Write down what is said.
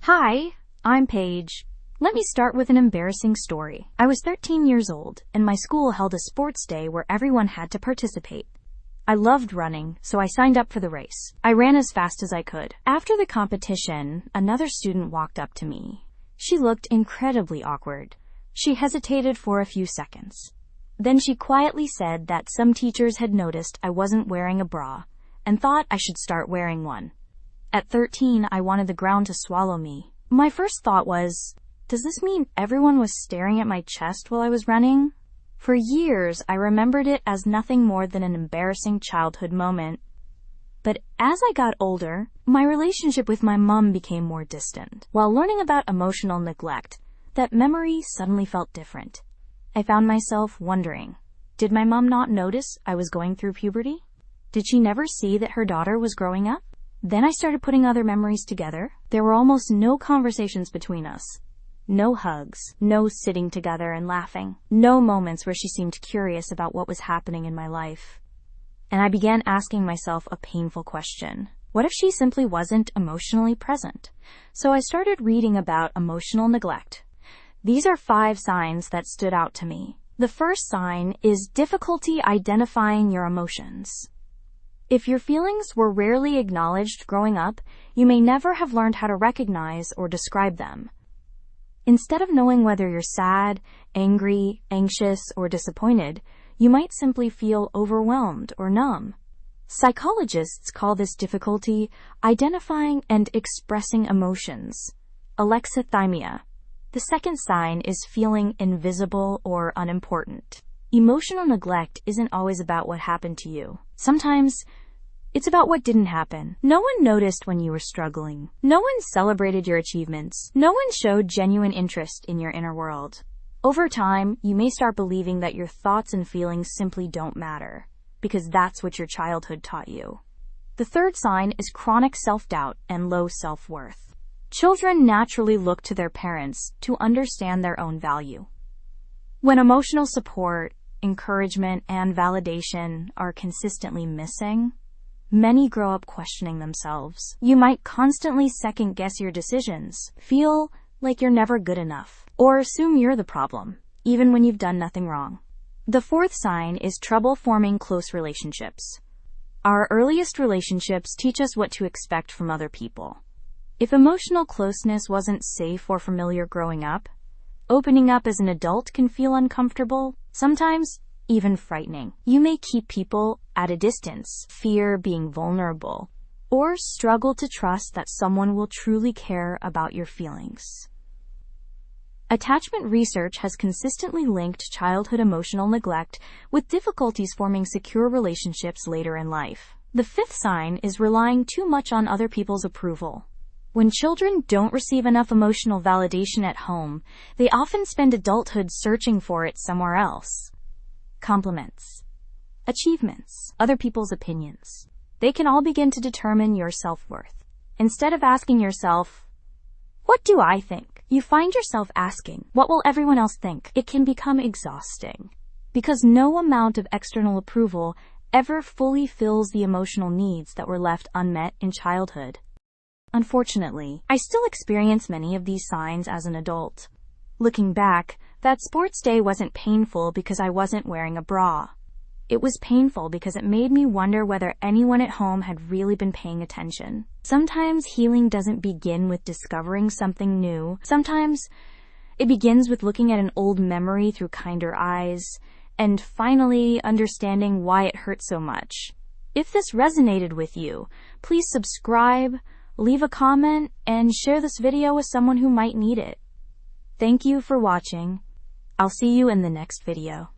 Hi, I'm Paige. Let me start with an embarrassing story. I was 13 years old, and my school held a sports day where everyone had to participate. I loved running, so I signed up for the race. I ran as fast as I could. After the competition, another student walked up to me. She looked incredibly awkward. She hesitated for a few seconds. Then she quietly said that some teachers had noticed I wasn't wearing a bra and thought I should start wearing one. At 13, I wanted the ground to swallow me. My first thought was, does this mean everyone was staring at my chest while I was running? For years, I remembered it as nothing more than an embarrassing childhood moment. But as I got older, my relationship with my mom became more distant. While learning about emotional neglect, that memory suddenly felt different. I found myself wondering, did my mom not notice I was going through puberty? Did she never see that her daughter was growing up? Then I started putting other memories together. There were almost no conversations between us. No hugs, no sitting together and laughing, no moments where she seemed curious about what was happening in my life. And I began asking myself a painful question. What if she simply wasn't emotionally present? So I started reading about emotional neglect. These are 5 signs that stood out to me. The first sign is difficulty identifying your emotions. If your feelings were rarely acknowledged growing up, you may never have learned how to recognize or describe them. Instead of knowing whether you're sad, angry, anxious, or disappointed, you might simply feel overwhelmed or numb. Psychologists call this difficulty identifying and expressing emotions, alexithymia. The second sign is feeling invisible or unimportant. Emotional neglect isn't always about what happened to you. Sometimes, it's about what didn't happen. No one noticed when you were struggling. No one celebrated your achievements. No one showed genuine interest in your inner world. Over time, you may start believing that your thoughts and feelings simply don't matter, because that's what your childhood taught you. The third sign is chronic self-doubt and low self-worth. Children naturally look to their parents to understand their own value. When emotional support, encouragement, and validation are consistently missing, many grow up questioning themselves. You might constantly second-guess your decisions, feel like you're never good enough, or assume you're the problem, even when you've done nothing wrong. The fourth sign is trouble forming close relationships. Our earliest relationships teach us what to expect from other people. If emotional closeness wasn't safe or familiar growing up, opening up as an adult can feel uncomfortable, sometimes even frightening. You may keep people at a distance, fear being vulnerable, or struggle to trust that someone will truly care about your feelings. Attachment research has consistently linked childhood emotional neglect with difficulties forming secure relationships later in life. The fifth sign is relying too much on other people's approval. When children don't receive enough emotional validation at home, they often spend adulthood searching for it somewhere else. Compliments, achievements, other people's opinions. They can all begin to determine your self-worth. Instead of asking yourself, what do I think? You find yourself asking, what will everyone else think? It can become exhausting, because no amount of external approval ever fully fills the emotional needs that were left unmet in childhood. Unfortunately, I still experience many of these signs as an adult. Looking back, that sports day wasn't painful because I wasn't wearing a bra. It was painful because it made me wonder whether anyone at home had really been paying attention. Sometimes healing doesn't begin with discovering something new. Sometimes it begins with looking at an old memory through kinder eyes and finally understanding why it hurt so much. If this resonated with you, please subscribe, leave a comment, and share this video with someone who might need it. Thank you for watching. I'll see you in the next video.